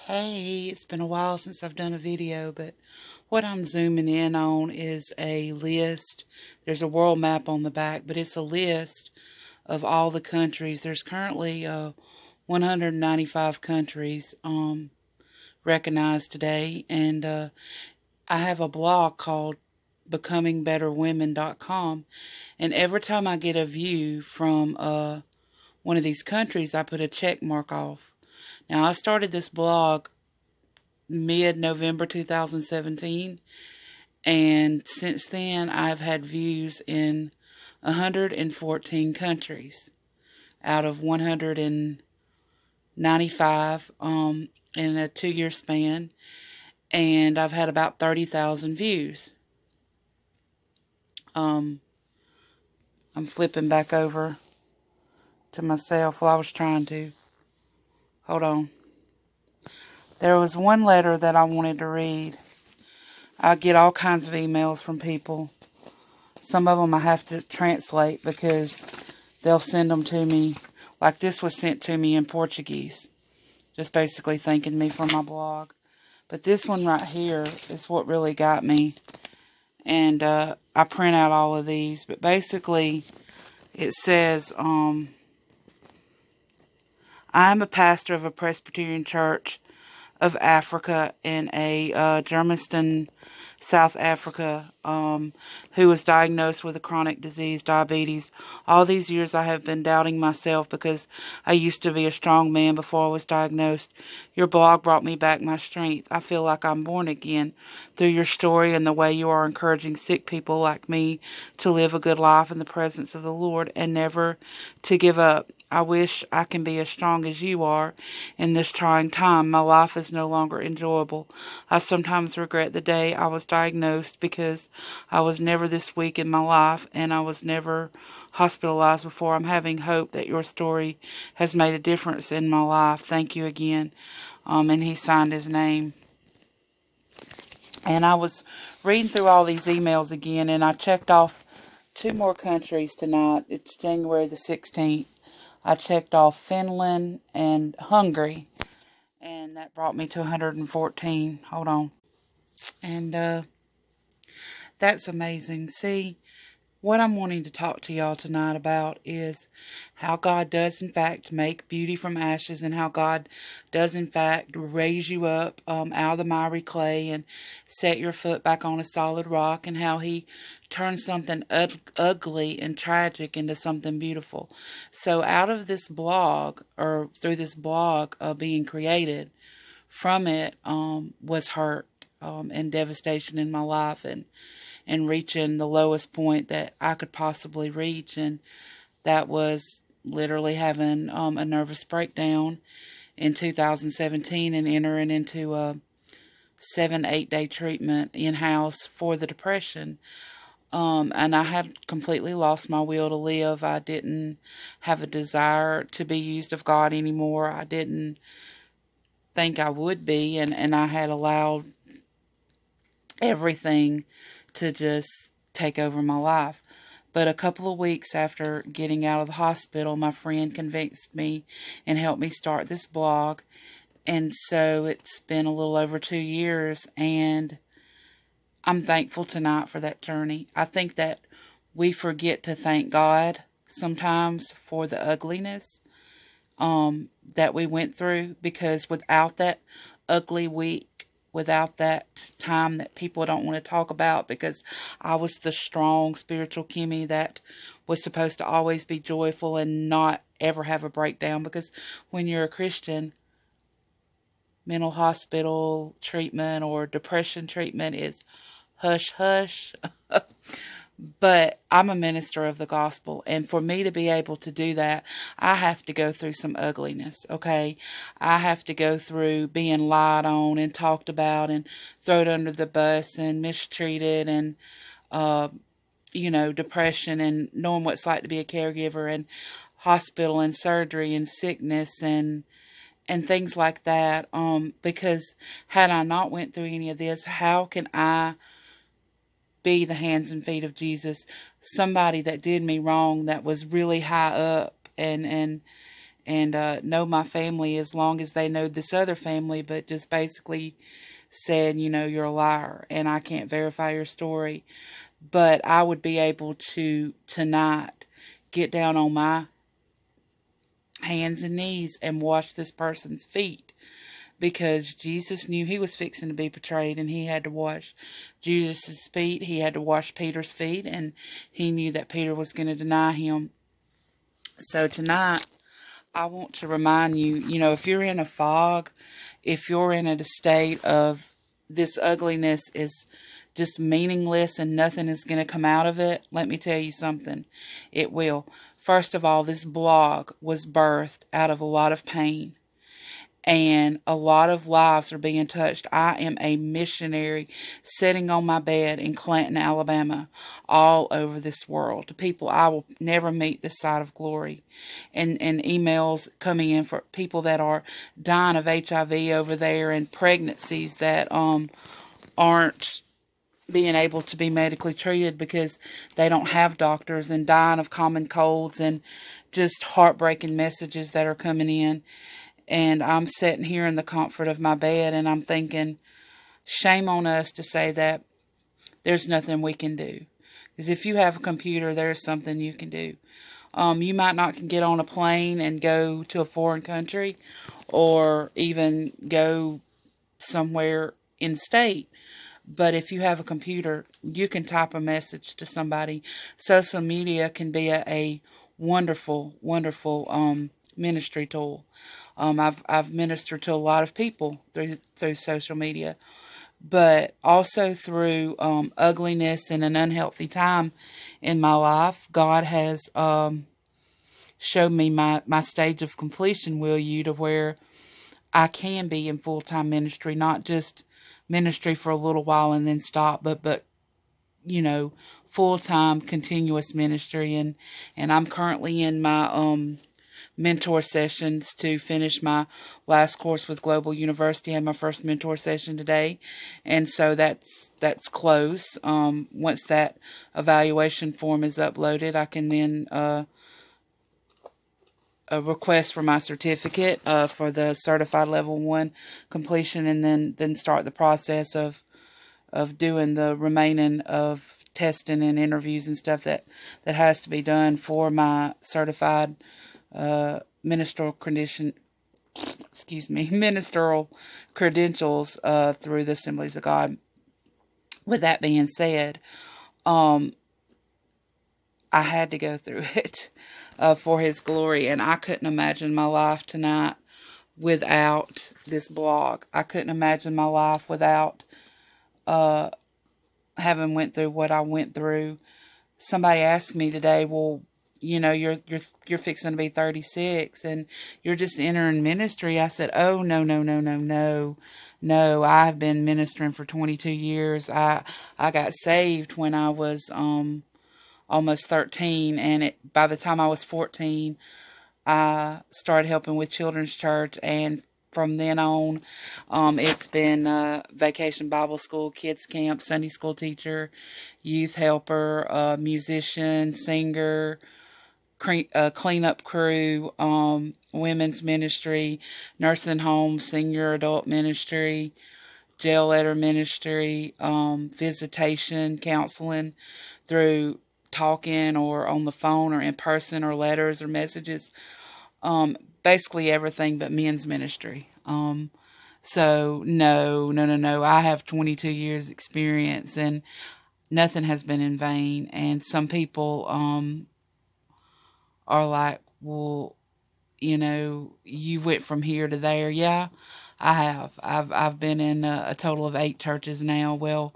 Hey, it's been a while since I've done a video, but what I'm zooming in on is a list. There's a world map on the back, but it's a list of all the countries. There's currently 195 countries recognized today, and I have a blog called becomingbetterwomen.com, and every time I get a view from one of these countries, I put a check mark off. Now, I started this blog mid-November 2017, and since then I've had views in 114 countries out of 195 in a 2-year span, and I've had about 30,000 views. I'm flipping back over to myself. Well, I was trying to. Hold on. There was one letter that I wanted to read. I get all kinds of emails from people. Some of them I have to translate because they'll send them to me. Like this was sent to me in Portuguese. Just basically thanking me for my blog. But this one right here is what really got me. And I print out all of these. But basically it says, I am a pastor of a Presbyterian church of Africa in a Germiston, South Africa, who was diagnosed with a chronic disease, diabetes. All these years I have been doubting myself because I used to be a strong man before I was diagnosed. Your blog brought me back my strength. I feel like I'm born again through your story and the way you are encouraging sick people like me to live a good life in the presence of the Lord and never to give up. I wish I can be as strong as you are in this trying time. My life is no longer enjoyable. I sometimes regret the day I was diagnosed because I was never this weak in my life and I was never hospitalized before. I'm having hope that your story has made a difference in my life. Thank you again. And he signed his name. And I was reading through all these emails again, and I checked off 2 more countries tonight. It's January the 16th. I checked off Finland and Hungary, and that brought me to 114. Hold on. And that's amazing. See, what I'm wanting to talk to y'all tonight about is how God does in fact make beauty from ashes, and how God does in fact raise you up out of the miry clay and set your foot back on a solid rock, and how he turns something ugly and tragic into something beautiful. So out of this blog, or through this blog being created, from it was hurt and devastation in my life, and reaching the lowest point that I could possibly reach, and that was literally having a nervous breakdown in 2017 and entering into a 7-8 day treatment in-house for the depression. And I had completely lost my will to live. I didn't have a desire to be used of God anymore. I didn't think I would be, and I had allowed everything to just take over my life. But a couple of weeks after getting out of the hospital, my friend convinced me and helped me start this blog. And so it's been a little over 2 years, and I'm thankful tonight for that journey. I think that we forget to thank God sometimes for the ugliness that we went through, because without that ugly week, without that time that people don't want to talk about, because I was the strong spiritual Kimmy that was supposed to always be joyful and not ever have a breakdown, because when you're a Christian, mental hospital treatment or depression treatment is hush hush. But I'm a minister of the gospel, and for me to be able to do that, I have to go through some ugliness, okay? I have to go through being lied on and talked about and thrown under the bus and mistreated, and, depression, and knowing what it's like to be a caregiver, and hospital and surgery and sickness and things like that. Because had I not went through any of this, how can I be the hands and feet of Jesus? Somebody that did me wrong, that was really high up and and know my family as long as they know this other family, but just basically said, you're a liar and I can't verify your story. But I would be able to tonight get down on my hands and knees and wash this person's feet, because Jesus knew he was fixing to be betrayed, and he had to wash Judas's feet. He had to wash Peter's feet, and he knew that Peter was going to deny him. So tonight, I want to remind you, if you're in a fog, if you're in a state of this ugliness is just meaningless and nothing is going to come out of it, let me tell you something. It will. First of all, this blog was birthed out of a lot of pain, and a lot of lives are being touched. I am a missionary sitting on my bed in Clanton, Alabama, all over this world, to people I will never meet this side of glory. And emails coming in for people that are dying of HIV over there, and pregnancies that aren't being able to be medically treated because they don't have doctors, and dying of common colds, and just heartbreaking messages that are coming in. And I'm sitting here in the comfort of my bed, and I'm thinking, shame on us to say that there's nothing we can do. Because if you have a computer, there's something you can do. You might not can get on a plane and go to a foreign country, or even go somewhere in state. But if you have a computer, you can type a message to somebody. Social media can be a wonderful, wonderful ministry tool. I've ministered to a lot of people through social media, but also through ugliness and an unhealthy time in my life. God has showed me my stage of completion, will you, to where I can be in full-time ministry, not just ministry for a little while and then stop, but full-time continuous ministry. And I'm currently in my mentor sessions to finish my last course with Global University. I had my first mentor session today, and so that's close. Once that evaluation form is uploaded, I can then a request for my certificate for the certified level 1 completion, and then start the process of doing the remaining of testing and interviews and stuff that has to be done for my certified ministerial credentials through the Assemblies of God. With that being said, I had to go through it for His glory, and I couldn't imagine my life tonight without this blog. I couldn't imagine my life without having went through what I went through. Somebody asked me today, well, you're fixing to be 36 and you're just entering ministry. I said, oh, no. I've been ministering for 22 years. I got saved when I was almost 13, and by the time I was 14, I started helping with Children's Church, and from then on, it's been Vacation Bible School, Kids Camp, Sunday School teacher, youth helper, musician, singer, cleanup crew, women's ministry, nursing home, senior adult ministry, jail letter ministry, visitation, counseling through talking or on the phone or in person or letters or messages. Basically everything but men's ministry. So no. I have 22 years experience, and nothing has been in vain. And some people are like, well, you went from here to there. Yeah, I have. I've been in a total of 8 churches now. Well,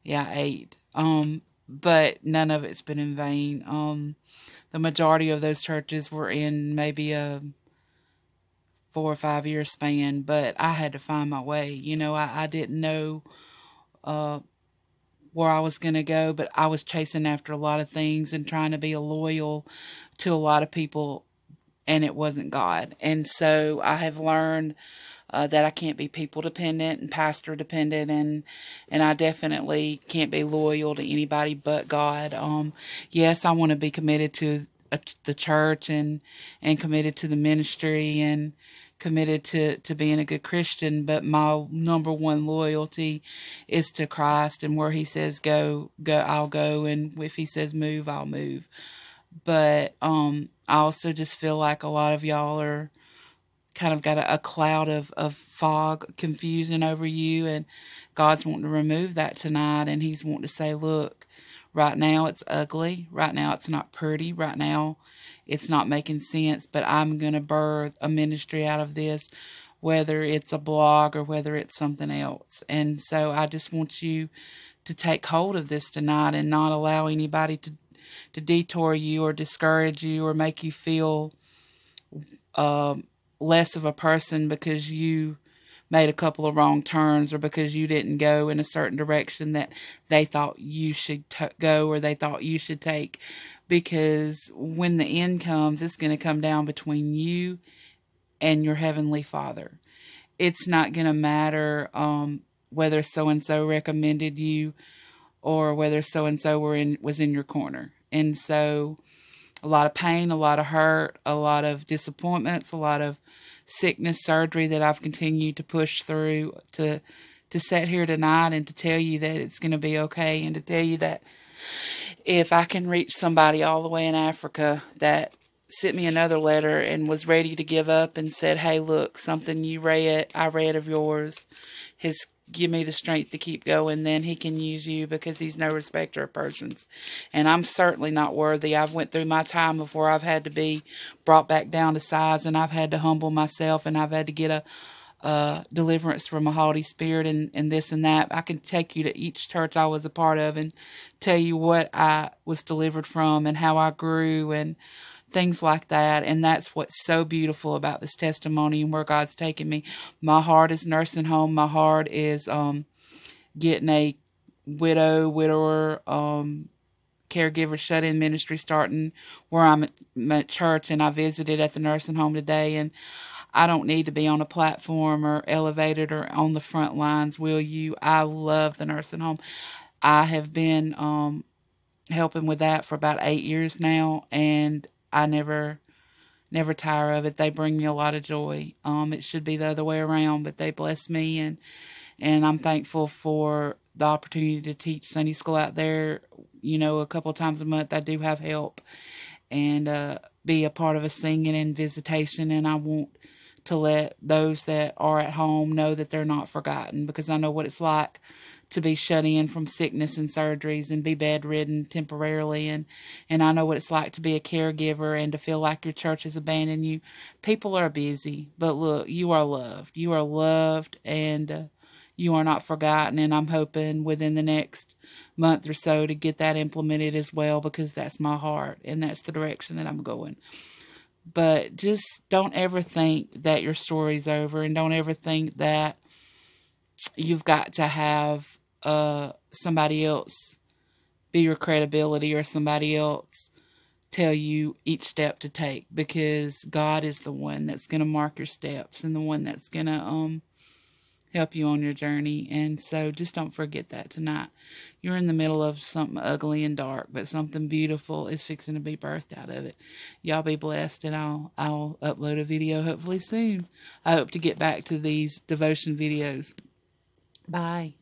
yeah, 8. But none of it's been in vain. The majority of those churches were in maybe a 4 or 5 year span, but I had to find my way. I didn't know where I was going to go, but I was chasing after a lot of things and trying to be loyal to a lot of people, and it wasn't God. And so I have learned that I can't be people dependent and pastor dependent, and I definitely can't be loyal to anybody but God. Yes, I want to be committed to the church and committed to the ministry and committed to being a good Christian. But my number one loyalty is to Christ, and where he says go, I'll go, and if he says move, I'll move. But I also just feel like a lot of y'all are kind of got a cloud of fog, confusion over you, and God's wanting to remove that tonight, and he's wanting to say, look, right now it's ugly, right now it's not pretty, right now it's not making sense, but I'm going to birth a ministry out of this, whether it's a blog or whether it's something else. And so I just want you to take hold of this tonight and not allow anybody to detour you or discourage you or make you feel less of a person because you made a couple of wrong turns or because you didn't go in a certain direction that they thought you should go or they thought you should take. Because when the end comes, it's going to come down between you and your Heavenly Father. It's not going to matter whether so-and-so recommended you or whether so-and-so was in your corner. And so a lot of pain, a lot of hurt, a lot of disappointments, a lot of sickness, surgery that I've continued to push through to sit here tonight and to tell you that it's going to be okay, and to tell you that if I can reach somebody all the way in Africa that sent me another letter and was ready to give up and said, hey, look, something I read of yours has give me the strength to keep going, then he can use you, because he's no respecter of persons. And I'm certainly not worthy. I've went through my time of where I've had to be brought back down to size, and I've had to humble myself, and I've had to get a deliverance from a haughty spirit and this and that. I can take you to each church I was a part of and tell you what I was delivered from and how I grew and things like that. And that's what's so beautiful about this testimony and where God's taken me. My heart is nursing home. My heart is getting a widower, caregiver shut-in ministry starting where I'm at church, and I visited at the nursing home today, and I don't need to be on a platform or elevated or on the front lines, will you? I love the nursing home. I have been helping with that for about 8 years now, and I never tire of it. They bring me a lot of joy. It should be the other way around, but they bless me, and I'm thankful for the opportunity to teach Sunday school out there. You know, a couple of times a month I do have help and be a part of a singing and visitation, and I want to let those that are at home know that they're not forgotten, because I know what it's like to be shut in from sickness and surgeries and be bedridden temporarily. And I know what it's like to be a caregiver and to feel like your church has abandoned you. People are busy, but look, you are loved. You are loved, and you are not forgotten. And I'm hoping within the next month or so to get that implemented as well, because that's my heart and that's the direction that I'm going. But just don't ever think that your story's over, and don't ever think that you've got to have somebody else be your credibility or somebody else tell you each step to take, because God is the one that's going to mark your steps and the one that's going to help you on your journey. And so just don't forget that tonight. You're in the middle of something ugly and dark, but something beautiful is fixing to be birthed out of it. Y'all be blessed, and I'll upload a video hopefully soon. I hope to get back to these devotion videos. Bye.